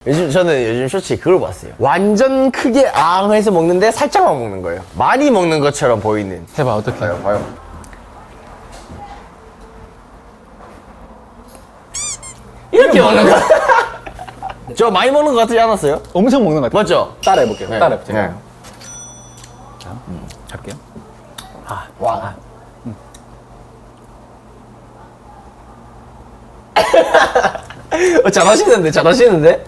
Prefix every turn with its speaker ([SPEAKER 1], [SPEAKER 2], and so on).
[SPEAKER 1] 저는 요즘 쇼츠에 그걸 봤어요. 완전 크게 앙 해서 먹는데 살짝만 먹는 거예요. 많이 먹는 것처럼 보이는.
[SPEAKER 2] 해봐, 어떻게?
[SPEAKER 1] 봐요. 이렇게 먹는 거. 저 많이 먹는 거 같지 않았어요?
[SPEAKER 2] 엄청 먹는 것 같아.
[SPEAKER 1] 맞죠?
[SPEAKER 2] 따라해볼게요.
[SPEAKER 1] 네.
[SPEAKER 2] 따라해볼게요.
[SPEAKER 1] 네.
[SPEAKER 2] 자, 갈게요.
[SPEAKER 1] 와. 잘하시는데?